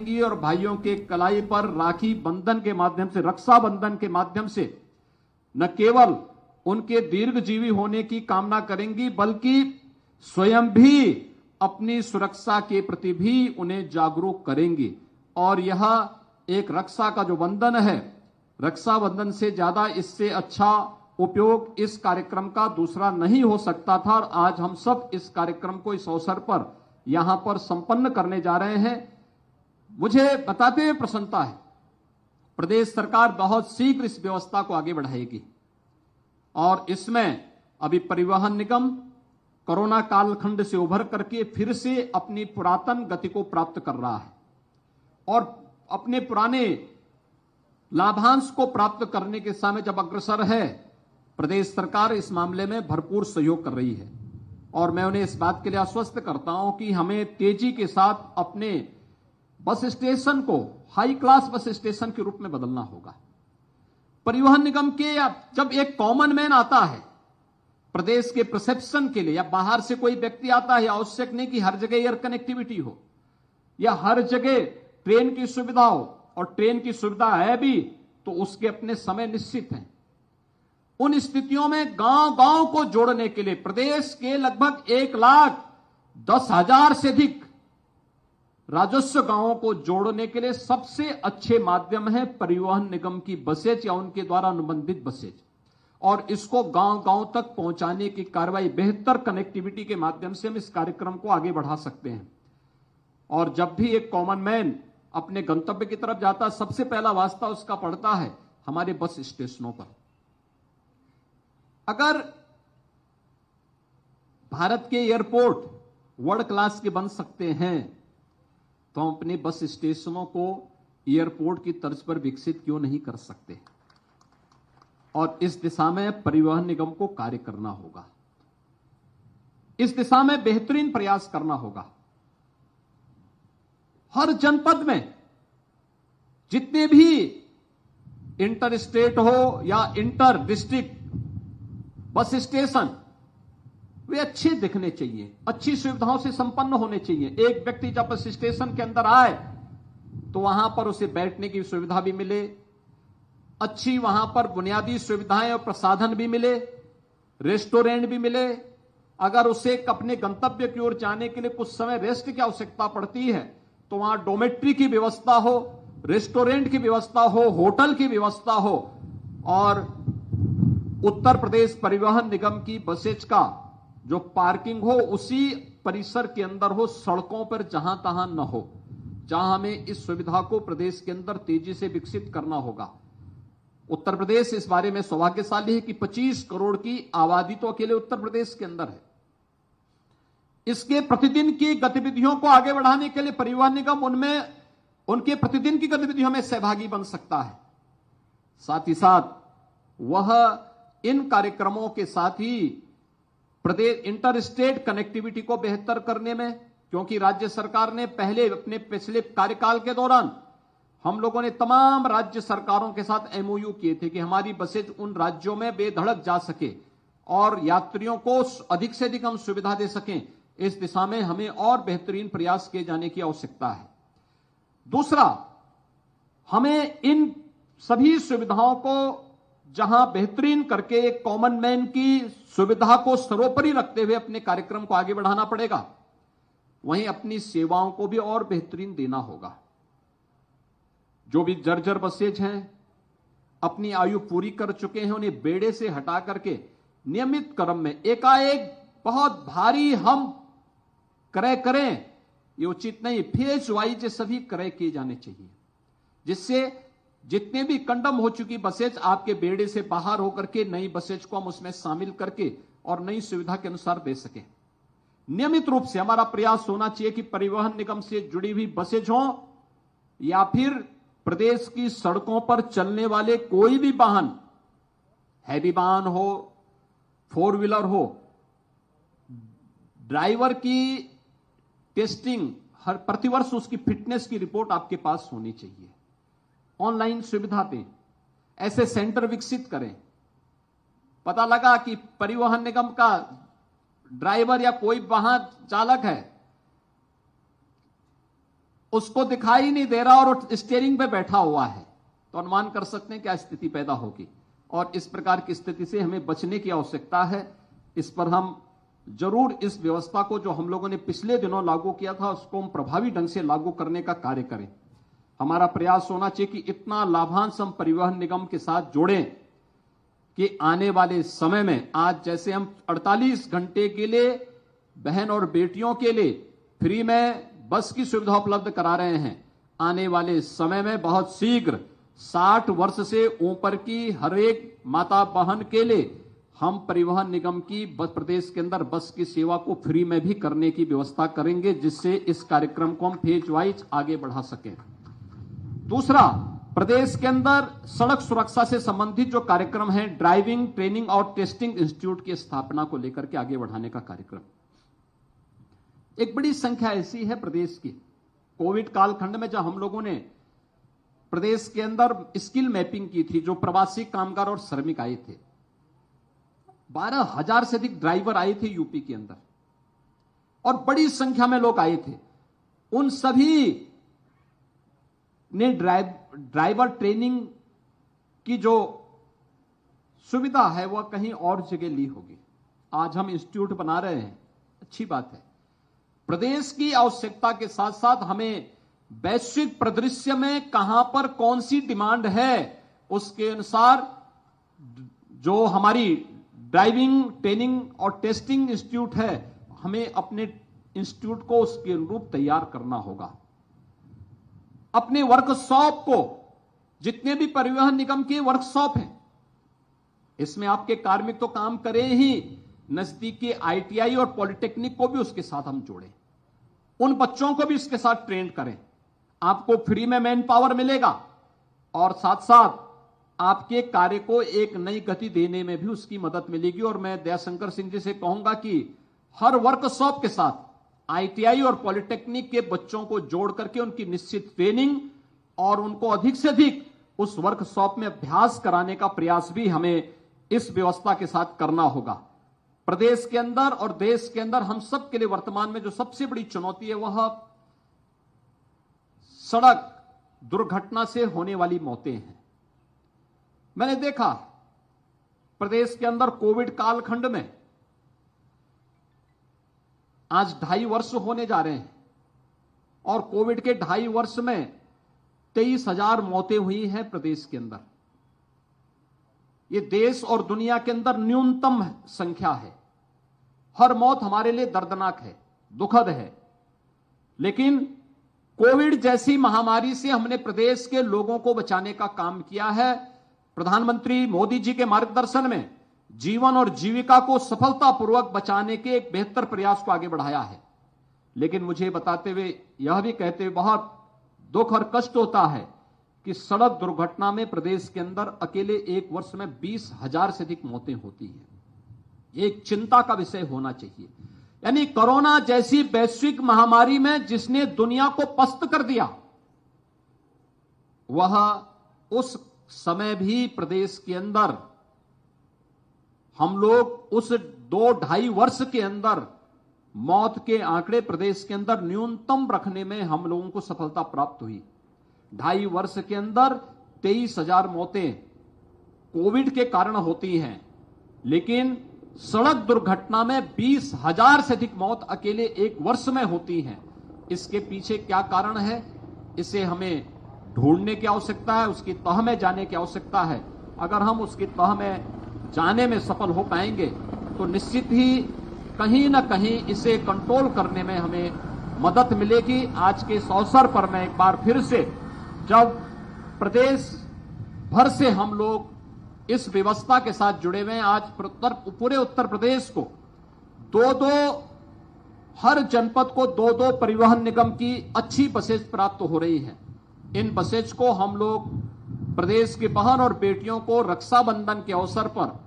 और भाइयों के कलाई पर राखी बंधन के माध्यम से, रक्षाबंधन के माध्यम से न केवल उनके दीर्घजीवी होने की कामना करेंगी बल्कि स्वयं भी अपनी सुरक्षा के प्रति भी उन्हें जागरूक करेंगी। और यह एक रक्षा का जो बंधन है, रक्षाबंधन से ज्यादा इससे अच्छा उपयोग इस कार्यक्रम का दूसरा नहीं हो सकता था। और आज हम सब इस कार्यक्रम को इस अवसर पर यहां पर संपन्न करने जा रहे हैं। मुझे बताते हुए प्रसन्नता है, प्रदेश सरकार बहुत शीघ्र इस व्यवस्था को आगे बढ़ाएगी और इसमें अभी परिवहन निगम कोरोना कालखंड से उभर करके फिर से अपनी पुरातन गति को प्राप्त कर रहा है और अपने पुराने लाभांश को प्राप्त करने के समय जब अग्रसर है, प्रदेश सरकार इस मामले में भरपूर सहयोग कर रही है। और मैं उन्हें इस बात के लिए आश्वस्त करता हूं कि हमें तेजी के साथ अपने बस स्टेशन को हाई क्लास बस स्टेशन के रूप में बदलना होगा। परिवहन निगम के जब एक कॉमन मैन आता है प्रदेश के परसेप्शन के लिए, या बाहर से कोई व्यक्ति आता है, आवश्यक नहीं कि हर जगह एयर कनेक्टिविटी हो या हर जगह ट्रेन की सुविधा हो, और ट्रेन की सुविधा है भी तो उसके अपने समय निश्चित हैं। उन स्थितियों में गांव गांव को जोड़ने के लिए प्रदेश के लगभग 1,10,000 से अधिक राजस्व गांवों को जोड़ने के लिए सबसे अच्छे माध्यम है परिवहन निगम की बसेज या उनके द्वारा अनुबंधित बसेज, और इसको गांव गांव तक पहुंचाने की कार्रवाई बेहतर कनेक्टिविटी के माध्यम से हम इस कार्यक्रम को आगे बढ़ा सकते हैं। और जब भी एक कॉमन मैन अपने गंतव्य की तरफ जाता, सबसे पहला वास्ता उसका पड़ता है हमारे बस स्टेशनों पर। अगर भारत के एयरपोर्ट वर्ल्ड क्लास के बन सकते हैं तो हम अपने बस स्टेशनों को एयरपोर्ट की तर्ज पर विकसित क्यों नहीं कर सकते। और इस दिशा में परिवहन निगम को कार्य करना होगा, इस दिशा में बेहतरीन प्रयास करना होगा। हर जनपद में जितने भी इंटर स्टेट हो या इंटर डिस्ट्रिक्ट बस स्टेशन, वे अच्छे दिखने चाहिए, अच्छी सुविधाओं से संपन्न होने चाहिए। एक व्यक्ति जब बस स्टेशन के अंदर आए तो वहां पर उसे बैठने की सुविधा भी मिले, अच्छी वहां पर बुनियादी सुविधाएं और प्रसाधन भी मिले, रेस्टोरेंट भी मिले। अगर उसे अपने गंतव्य की ओर जाने के लिए कुछ समय रेस्ट की आवश्यकता पड़ती है तो वहां डोमेट्री की व्यवस्था हो, रेस्टोरेंट की व्यवस्था हो, होटल की व्यवस्था हो। और उत्तर प्रदेश परिवहन निगम की बसेज का जो पार्किंग हो उसी परिसर के अंदर हो, सड़कों पर जहां तहां न हो, जहां हमें इस सुविधा को प्रदेश के अंदर तेजी से विकसित करना होगा। उत्तर प्रदेश इस बारे में सौभाग्यशाली है कि 25 करोड़ की आबादी तो अकेले उत्तर प्रदेश के अंदर है। इसके प्रतिदिन की गतिविधियों को आगे बढ़ाने के लिए परिवहन निगम उनमें उनके प्रतिदिन की गतिविधियों में सहभागी बन सकता है। साथ ही साथ वह इन कार्यक्रमों के साथ ही प्रदेश इंटर स्टेट कनेक्टिविटी को बेहतर करने में, क्योंकि राज्य सरकार ने पहले अपने पिछले कार्यकाल के दौरान हम लोगों ने तमाम राज्य सरकारों के साथ एमओयू किए थे कि हमारी बसेज उन राज्यों में बेधड़क जा सके और यात्रियों को अधिक से अधिक हम सुविधा दे सकें। इस दिशा में हमें और बेहतरीन प्रयास किए जाने की आवश्यकता है। दूसरा, हमें इन सभी सुविधाओं को जहां बेहतरीन करके एक कॉमन मैन की सुविधा को सर्वोपरि रखते हुए अपने कार्यक्रम को आगे बढ़ाना पड़ेगा, वहीं अपनी सेवाओं को भी और बेहतरीन देना होगा। जो भी जर्जर बसेज हैं, अपनी आयु पूरी कर चुके हैं, उन्हें बेड़े से हटा करके नियमित क्रम में एकाएक बहुत भारी हम क्रय करें, ये उचित नहीं। फेज वाइज सभी क्रय किए जाने चाहिए, जिससे जितने भी कंडम हो चुकी बसेज आपके बेड़े से बाहर होकर के नई बसेज को हम उसमें शामिल करके और नई सुविधा के अनुसार दे सकें। नियमित रूप से हमारा प्रयास होना चाहिए कि परिवहन निगम से जुड़ी हुई बसेज हो या फिर प्रदेश की सड़कों पर चलने वाले कोई भी वाहन, हैवी वाहन हो, 4 व्हीलर हो, ड्राइवर की टेस्टिंग हर प्रतिवर्ष उसकी फिटनेस की रिपोर्ट आपके पास होनी चाहिए। ऑनलाइन सुविधा दें, ऐसे सेंटर विकसित करें। पता लगा कि परिवहन निगम का ड्राइवर या कोई वाहन चालक है, उसको दिखाई नहीं दे रहा और स्टीयरिंग पे बैठा हुआ है, तो अनुमान कर सकते हैं क्या स्थिति पैदा होगी। और इस प्रकार की स्थिति से हमें बचने की आवश्यकता है। इस पर हम जरूर इस व्यवस्था को जो हम लोगों ने पिछले दिनों लागू किया था उसको हम प्रभावी ढंग से लागू करने का कार्य करें। हमारा प्रयास होना चाहिए कि इतना लाभांश हम परिवहन निगम के साथ जोड़ें कि आने वाले समय में, आज जैसे हम 48 घंटे के लिए बहन और बेटियों के लिए फ्री में बस की सुविधा उपलब्ध करा रहे हैं, आने वाले समय में बहुत शीघ्र 60 वर्ष से ऊपर की हर एक माता बहन के लिए हम परिवहन निगम की प्रदेश के अंदर बस की सेवा को फ्री में भी करने की व्यवस्था करेंगे, जिससे इस कार्यक्रम को हम फेज वाइज आगे बढ़ा सकें। दूसरा, प्रदेश के अंदर सड़क सुरक्षा से संबंधित जो कार्यक्रम है, ड्राइविंग ट्रेनिंग और टेस्टिंग इंस्टीट्यूट की स्थापना को लेकर के आगे बढ़ाने का कार्यक्रम। एक बड़ी संख्या ऐसी है प्रदेश की, कोविड कालखंड में जब हम लोगों ने प्रदेश के अंदर स्किल मैपिंग की थी, जो प्रवासी कामगार और श्रमिक आए थे, 12,000 से अधिक ड्राइवर आए थे यूपी के अंदर और बड़ी संख्या में लोग आए थे। उन सभी ने ड्राइवर ट्रेनिंग की जो सुविधा है वह कहीं और जगह ली होगी। आज हम इंस्टीट्यूट बना रहे हैं, अच्छी बात है। प्रदेश की आवश्यकता के साथ साथ हमें वैश्विक परिदृश्य में कहां पर कौन सी डिमांड है, उसके अनुसार जो हमारी ड्राइविंग ट्रेनिंग और टेस्टिंग इंस्टीट्यूट है, हमें अपने इंस्टीट्यूट को उसके अनुरूप तैयार करना होगा। अपने वर्कशॉप को, जितने भी परिवहन निगम के वर्कशॉप हैं, इसमें आपके कार्मिक तो काम करें ही, नजदीकी ITI और पॉलिटेक्निक को भी उसके साथ हम जोड़ें, उन बच्चों को भी इसके साथ ट्रेन करें। आपको फ्री में मैन पावर मिलेगा और साथ साथ आपके कार्य को एक नई गति देने में भी उसकी मदद मिलेगी। और मैं दयाशंकर सिंह जी से कहूंगा कि हर वर्कशॉप के साथ ITI और पॉलिटेक्निक के बच्चों को जोड़ करके उनकी निश्चित ट्रेनिंग और उनको अधिक से अधिक उस वर्कशॉप में अभ्यास कराने का प्रयास भी हमें इस व्यवस्था के साथ करना होगा। प्रदेश के अंदर और देश के अंदर हम सब के लिए वर्तमान में जो सबसे बड़ी चुनौती है वह सड़क दुर्घटना से होने वाली मौतें हैं। मैंने देखा प्रदेश के अंदर कोविड कालखंड में आज 2.5 वर्ष होने जा रहे हैं और कोविड के 2.5 वर्ष में 23,000 मौतें हुई हैं प्रदेश के अंदर। ये देश और दुनिया के अंदर न्यूनतम संख्या है। हर मौत हमारे लिए दर्दनाक है, दुखद है, लेकिन कोविड जैसी महामारी से हमने प्रदेश के लोगों को बचाने का काम किया है। प्रधानमंत्री मोदी जी के मार्गदर्शन में जीवन और जीविका को सफलतापूर्वक बचाने के एक बेहतर प्रयास को आगे बढ़ाया है। लेकिन मुझे बताते हुए, यह भी कहते हुए बहुत दुख और कष्ट होता है कि सड़क दुर्घटना में प्रदेश के अंदर अकेले एक वर्ष में 20,000 से अधिक मौतें होती हैं। एक चिंता का विषय होना चाहिए। यानी कोरोना जैसी वैश्विक महामारी में जिसने दुनिया को पस्त कर दिया, वह उस समय भी प्रदेश के अंदर हम लोग उस 2-2.5 वर्ष के अंदर मौत के आंकड़े प्रदेश के अंदर न्यूनतम रखने में हम लोगों को सफलता प्राप्त हुई। 2.5 वर्ष के अंदर 23,000 मौतें कोविड के कारण होती हैं, लेकिन सड़क दुर्घटना में 20,000 से अधिक मौत अकेले एक वर्ष में होती हैं। इसके पीछे क्या कारण है, इसे हमें ढूंढने की आवश्यकता है, उसकी तह में जाने की आवश्यकता है। अगर हम उसकी तह में जाने में सफल हो पाएंगे तो निश्चित ही कहीं ना कहीं इसे कंट्रोल करने में हमें मदद मिलेगी। आज के इस अवसर पर मैं एक बार फिर से, जब प्रदेश भर से हम लोग इस व्यवस्था के साथ जुड़े हुए हैं, आज पूरे उत्तर प्रदेश को हर जनपद को 2-2 परिवहन निगम की अच्छी बसेज प्राप्त हो रही है। इन बसेज को हम लोग प्रदेश की बहन और बेटियों को रक्षाबंधन के अवसर पर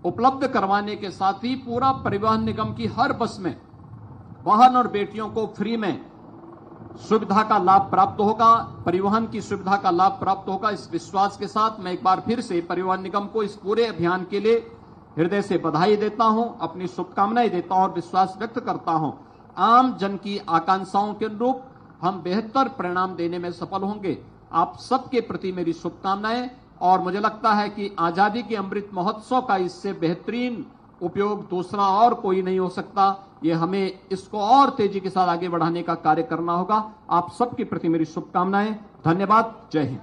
उपलब्ध करवाने के साथ ही पूरा परिवहन निगम की हर बस में बहन और बेटियों को फ्री में सुविधा का लाभ प्राप्त होगा, परिवहन की सुविधा का लाभ प्राप्त होगा। इस विश्वास के साथ मैं एक बार फिर से परिवहन निगम को इस पूरे अभियान के लिए हृदय से बधाई देता हूं, अपनी शुभकामनाएं देता हूं और विश्वास व्यक्त करता हूं आम जन की आकांक्षाओं के अनुरूप हम बेहतर परिणाम देने में सफल होंगे। आप सबके प्रति मेरी शुभकामनाएं, और मुझे लगता है कि आजादी के अमृत महोत्सव का इससे बेहतरीन उपयोग दूसरा और कोई नहीं हो सकता। ये हमें इसको और तेजी के साथ आगे बढ़ाने का कार्य करना होगा। आप सबके प्रति मेरी शुभकामनाएं। धन्यवाद। जय हिंद।